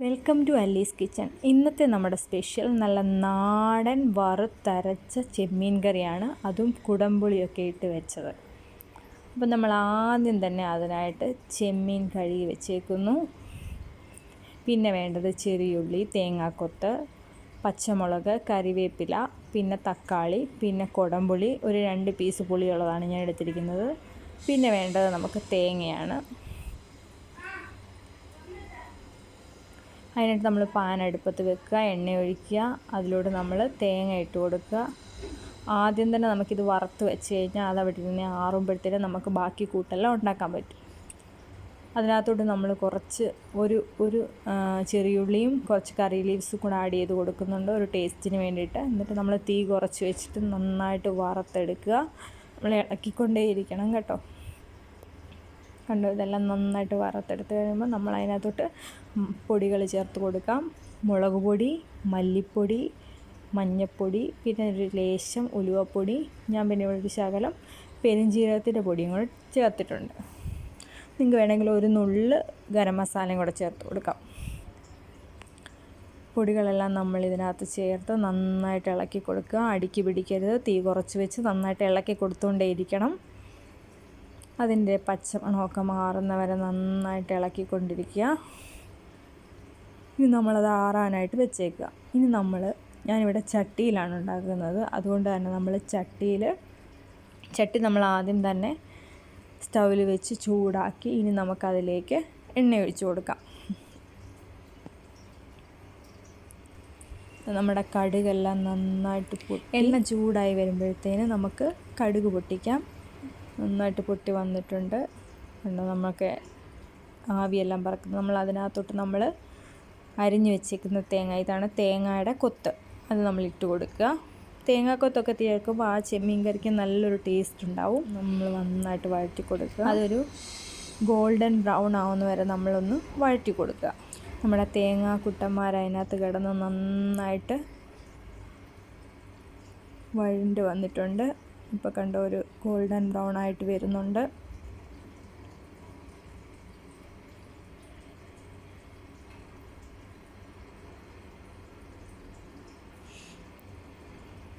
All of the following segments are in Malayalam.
Welcome to അല്ലീസ് kitchen. ഇന്നത്തെ നമ്മുടെ സ്പെഷ്യൽ നല്ല നാടൻ വറുത്തരച്ച ചെമ്മീൻ കറിയാണ്, അതും കുടംപുളിയൊക്കെ ഇട്ട് വെച്ചത്. അപ്പം നമ്മൾ ആദ്യം തന്നെ അതിനായിട്ട് ചെമ്മീൻ കഴുകി വെച്ചേക്കുന്നു. പിന്നെ വേണ്ടത് ചെറിയുള്ളി, തേങ്ങാക്കൊത്ത്, പച്ചമുളക്, കറിവേപ്പില, പിന്നെ തക്കാളി, പിന്നെ കുടംപുളി, ഒരു 2 പീസ് പുളിയുള്ളതാണ് ഞാൻ എടുത്തിരിക്കുന്നത്. പിന്നെ വേണ്ടത് നമുക്ക് തേങ്ങയാണ്. അതിനായിട്ട് നമ്മൾ പാൻ അടുപ്പത്ത് വെക്കുക, എണ്ണ ഒഴിക്കുക, അതിലൂടെ നമ്മൾ തേങ്ങ ഇട്ട് കൊടുക്കുക. ആദ്യം തന്നെ നമുക്കിത് വറുത്ത് വെച്ച് കഴിഞ്ഞാൽ അതവിടെ ഇരുന്ന് ആറുമ്പോഴത്തേനും നമുക്ക് ബാക്കി കൂട്ടെല്ലാം ഉണ്ടാക്കാൻ പറ്റും. അതിനകത്തോട്ട് നമ്മൾ കുറച്ച് ഒരു ചെറിയുള്ളിയും കുറച്ച് കറി ലീവ്സും കൂടെ ആഡ് ചെയ്ത് കൊടുക്കുന്നുണ്ട്, ഒരു ടേസ്റ്റിന് വേണ്ടിയിട്ട്. എന്നിട്ട് നമ്മൾ തീ കുറച്ച് വെച്ചിട്ട് നന്നായിട്ട് വറുത്തെടുക്കുക. നമ്മൾ ഇളക്കിക്കൊണ്ടേയിരിക്കണം കേട്ടോ. കണ്ടോ, ഇതെല്ലാം നന്നായിട്ട് വറുത്തെടുത്ത് കഴിയുമ്പോൾ നമ്മൾ അതിനകത്തോട്ട് പൊടികൾ ചേർത്ത് കൊടുക്കാം. മുളക് പൊടി, മല്ലിപ്പൊടി, മഞ്ഞൾപ്പൊടി, പിന്നെ ഒരു ലേശം ഉലുവപ്പൊടി, ഞാൻ പിന്നെ ഒരു ശകലം പെരുംജീരകത്തിൻ്റെ പൊടിയും കൂടെ ചേർത്തിട്ടുണ്ട്. നിങ്ങൾക്ക് വേണമെങ്കിൽ ഒരു നുള്ള് ഗരം മസാലയും കൂടെ ചേർത്ത് കൊടുക്കാം. പൊടികളെല്ലാം നമ്മൾ ഇതിനകത്ത് ചേർത്ത് നന്നായിട്ട് ഇളക്കി കൊടുക്കുക. അടുക്കി പിടിക്കരുത്, തീ കുറച്ച് വെച്ച് നന്നായിട്ട് ഇളക്കി കൊടുത്തുകൊണ്ടേയിരിക്കണം. അതിൻ്റെ പച്ചമണമൊക്കെ മാറുന്നവരെ നന്നായിട്ട് ഇളക്കിക്കൊണ്ടിരിക്കുക. ഇനി നമ്മളത് ആറാനായിട്ട് വെച്ചേക്കുക. ഇനി ഞാനിവിടെ ചട്ടിയിലാണ് ഉണ്ടാക്കുന്നത്, അതുകൊണ്ട് തന്നെ നമ്മൾ ചട്ടി നമ്മൾ ആദ്യം തന്നെ സ്റ്റൗവിൽ വെച്ച് ചൂടാക്കി ഇനി നമുക്കതിലേക്ക് എണ്ണ ഒഴിച്ച് കൊടുക്കാം. നമ്മുടെ കടുകെല്ലാം നന്നായിട്ട് എണ്ണ ചൂടായി വരുമ്പോഴത്തേന് നമുക്ക് കടുക് പൊട്ടിക്കാം. നന്നായിട്ട് പൊട്ടി വന്നിട്ടുണ്ട്. നമുക്ക് ആവിയെല്ലാം പറക്കുന്നത്. നമ്മൾ അതിനകത്തോട്ട് നമ്മൾ അരിഞ്ഞു വെച്ചേക്കുന്ന തേങ്ങ, ഇതാണ് തേങ്ങയുടെ കൊത്ത്, അത് നമ്മൾ ഇട്ട് കൊടുക്കുക. തേങ്ങാക്കൊത്തൊക്കെ ചേർക്കുമ്പോൾ ആ ചെമ്മീൻ കറിക്ക് നല്ലൊരു ടേസ്റ്റ് ഉണ്ടാവും. നമ്മൾ നന്നായിട്ട് വഴറ്റി കൊടുക്കുക. അതൊരു ഗോൾഡൻ ബ്രൗൺ ആവുന്ന വരെ നമ്മളൊന്ന് വഴറ്റി കൊടുക്കുക. നമ്മുടെ തേങ്ങാക്കുട്ടന്മാർ അതിനകത്ത് കിടന്ന് നന്നായിട്ട് വഴണ്ട് വന്നിട്ടുണ്ട്. ഇപ്പോൾ കണ്ടോ, ഒരു ഗോൾഡൻ ബ്രൗൺ ആയിട്ട് വരുന്നുണ്ട്.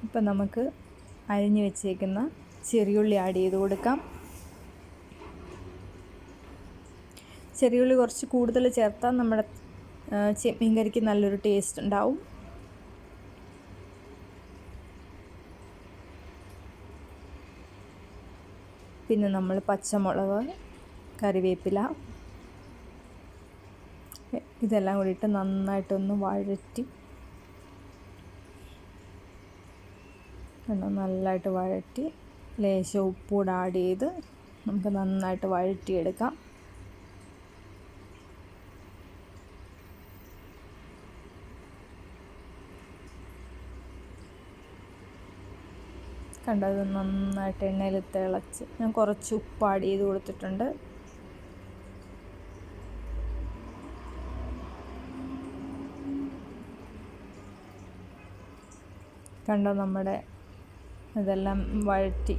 ഇപ്പം നമുക്ക് അരിഞ്ഞു വെച്ചേക്കുന്ന ചെറിയുള്ളി ആഡ് ചെയ്ത് കൊടുക്കാം. ചെറിയുള്ളി കുറച്ച് കൂടുതൽ ചേർത്താൽ നമ്മുടെ ചെമ്മീൻ കറിക്ക് നല്ലൊരു ടേസ്റ്റ് ഉണ്ടാവും. പിന്നെ നമ്മൾ പച്ചമുളക്, കറിവേപ്പില, ഇതെല്ലാം കൂടിയിട്ട് നന്നായിട്ടൊന്ന് വഴറ്റി നല്ലതായിട്ട് വഴറ്റി ലേശം ഉപ്പൂടെ ആഡ് ചെയ്ത് നമുക്ക് നന്നായിട്ട് വഴറ്റിയെടുക്കാം. കണ്ടത് നന്നായിട്ട് എണ്ണയിൽ തിളച്ച് ഞാൻ കുറച്ച് ഉപ്പ് ആഡ് ചെയ്ത് കൊടുത്തിട്ടുണ്ട്. കണ്ടോ, നമ്മുടെ ഇതെല്ലാം വഴറ്റി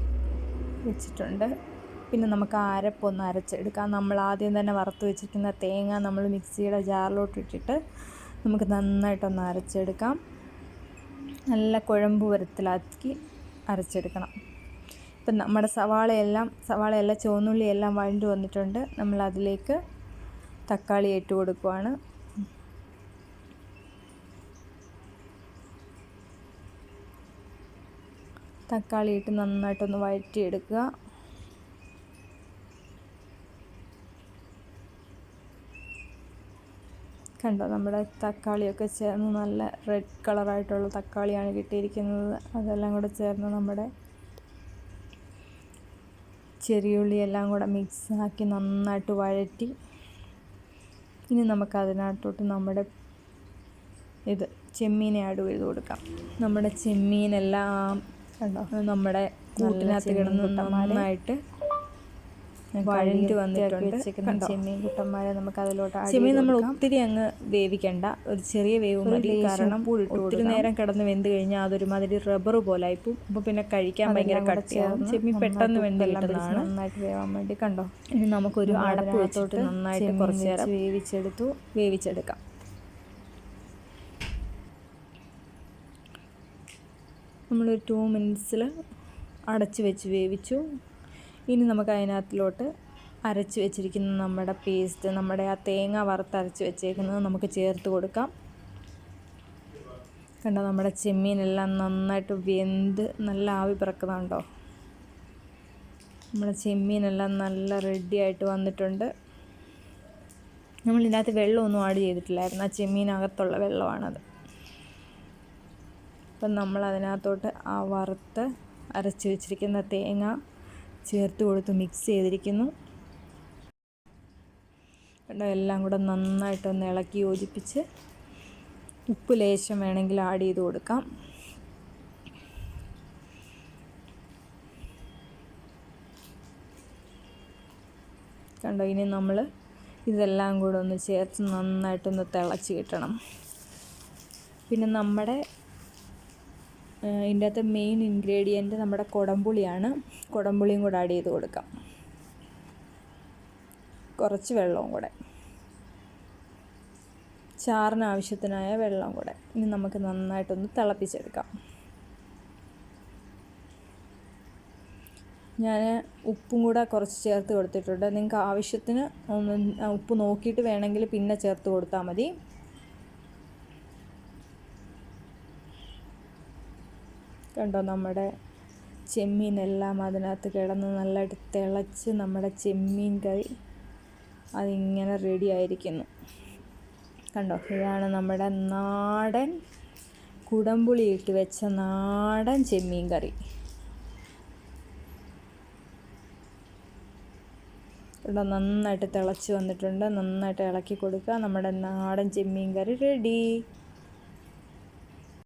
വെച്ചിട്ടുണ്ട്. പിന്നെ നമുക്ക് അരപ്പൊന്ന് അരച്ചെടുക്കാം. നമ്മൾ ആദ്യം തന്നെ വറുത്ത് വെച്ചിരിക്കുന്ന തേങ്ങ നമ്മൾ മിക്സിയുടെ ജാറിലോട്ട് ഇട്ടിട്ട് നമുക്ക് നന്നായിട്ടൊന്ന് അരച്ചെടുക്കാം. നല്ല കുഴമ്പ് വരത്തിലാക്കി അരച്ചെടുക്കണം. ഇപ്പം നമ്മുടെ സവാളയെല്ലാം ചുവന്നുള്ളിയെല്ലാം വഴണ്ട് വന്നിട്ടുണ്ട്. നമ്മൾ അതിലേക്ക് തക്കാളി ഇട്ട് കൊടുക്കുവാണ്. തക്കാളി ഇട്ട് നന്നായിട്ടൊന്ന് വഴറ്റിയെടുക്കുക. കണ്ടോ, നമ്മുടെ തക്കാളിയൊക്കെ ചേർന്ന് നല്ല റെഡ് കളറായിട്ടുള്ള തക്കാളിയാണ് കിട്ടിയിരിക്കുന്നത്. അതെല്ലാം കൂടെ ചേർന്ന് നമ്മുടെ ചെറിയുള്ളിയെല്ലാം കൂടെ മിക്സാക്കി നന്നായിട്ട് വഴറ്റി ഇനി നമുക്ക് അതിനകത്തോട്ട് നമ്മുടെ ചെമ്മീനെ ആഡ് ചെയ്ത് കൊടുക്കാം. നമ്മുടെ ചെമ്മീനെല്ലാം കണ്ടോ, നമ്മുടെ കൂട്ടിനകത്ത് കിടന്ന് നന്നായിട്ട് വഴണ്ടി വന്നിട്ടുണ്ട്. ചെമ്മീൻ കുട്ടന്മാരെ നമുക്ക് അതിലോട്ട് ചെമ്മീൻ നമ്മൾ ഒത്തിരി അങ്ങ് വേവിക്കണ്ട, ഒരു ചെറിയ വേവ് മതി. കാരണം ഒത്തിരി നേരം കിടന്ന് വെന്ത് കഴിഞ്ഞാൽ അതൊരുമാതിരി റബ്ബർ പോലായിപ്പോൾ. അപ്പോൾ പിന്നെ കഴിക്കാൻ ഭയങ്കര കട്ടിയാവും. ചെമ്മീൻ പെട്ടെന്ന് വെന്തെല്ലാം നന്നായിട്ട് വേവാൻ വേണ്ടി. കണ്ടോ, ഇനി നമുക്കൊരു അടപ്പ് വെച്ചിട്ട് നന്നായിട്ട് കുറച്ച് നേരം വേവിച്ചെടുക്കാം. നമ്മളൊരു 2 മിനിറ്റ്സിൽ അടച്ച് വെച്ച് വേവിച്ചു. ഇനി നമുക്ക് അതിനകത്തിലോട്ട് അരച്ച് വെച്ചിരിക്കുന്ന നമ്മുടെ പേസ്റ്റ്, നമ്മുടെ ആ തേങ്ങ വറുത്തരച്ച് വെച്ചേക്കുന്നത് നമുക്ക് ചേർത്ത് കൊടുക്കാം. കണ്ടോ, നമ്മുടെ ചെമ്മീനെല്ലാം നന്നായിട്ട് വെന്ത് നല്ല ആവി പറക്കുന്നുണ്ടോ. നമ്മുടെ ചെമ്മീനെല്ലാം നല്ല റെഡിയായിട്ട് വന്നിട്ടുണ്ട്. നമ്മൾ ഇതിനകത്ത് വെള്ളമൊന്നും ആഡ് ചെയ്തിട്ടില്ലായിരുന്നു, ആ ചെമ്മീനകത്തുള്ള വെള്ളമാണത്. അപ്പം നമ്മൾ അതിനകത്തോട്ട് ആ വറുത്ത് അരച്ച് വെച്ചിരിക്കുന്ന തേങ്ങ ചേർത്ത് കൊടുത്ത് മിക്സ് ചെയ്തിരിക്കുന്നു. കണ്ടോ, എല്ലാം കൂടെ നന്നായിട്ടൊന്ന് ഇളക്കി യോജിപ്പിച്ച് ഉപ്പ് ലേശം വേണമെങ്കിൽ ആഡ് ചെയ്ത് കൊടുക്കാം. കണ്ടോ, ഇനി നമ്മൾ ഇതെല്ലാം കൂടെ ഒന്ന് ചേർത്ത് നന്നായിട്ടൊന്ന് തിളച്ച് കിട്ടണം. പിന്നെ നമ്മുടെ ഇതിൻ്റെ അകത്ത് മെയിൻ ഇൻഗ്രീഡിയൻറ്റ് നമ്മുടെ കുടംപുളിയാണ്. കുടംപുളിയും കൂടെ ആഡ് ചെയ്ത് കൊടുക്കാം, കുറച്ച് വെള്ളവും കൂടെ, ചാറിന് ആവശ്യത്തിനായ വെള്ളം കൂടെ. ഇനി നമുക്ക് നന്നായിട്ടൊന്ന് തിളപ്പിച്ചെടുക്കാം. ഞാൻ ഉപ്പും കൂടെ കുറച്ച് ചേർത്ത് കൊടുത്തിട്ടുണ്ട്. നിങ്ങൾക്ക് ആവശ്യത്തിന് ഒന്ന് ഉപ്പ് നോക്കിയിട്ട് വേണമെങ്കിൽ പിന്നെ ചേർത്ത് കൊടുത്താൽ മതി. കണ്ടോ, നമ്മുടെ ചെമ്മീനെല്ലാം അതിനകത്ത് കിടന്ന് നല്ലതായിട്ട് തിളച്ച് നമ്മുടെ ചെമ്മീൻ കറി അതിങ്ങനെ റെഡി ആയിരിക്കുന്നു. കണ്ടോ, ഇതാണ് നമ്മുടെ നാടൻ കുടംപുളി ഇട്ട് വെച്ച നാടൻ ചെമ്മീൻ കറി. കണ്ടോ, നന്നായിട്ട് തിളച്ച് വന്നിട്ടുണ്ട്. നന്നായിട്ട് ഇളക്കി കൊടുക്കുക. നമ്മുടെ നാടൻ ചെമ്മീൻ കറി റെഡി.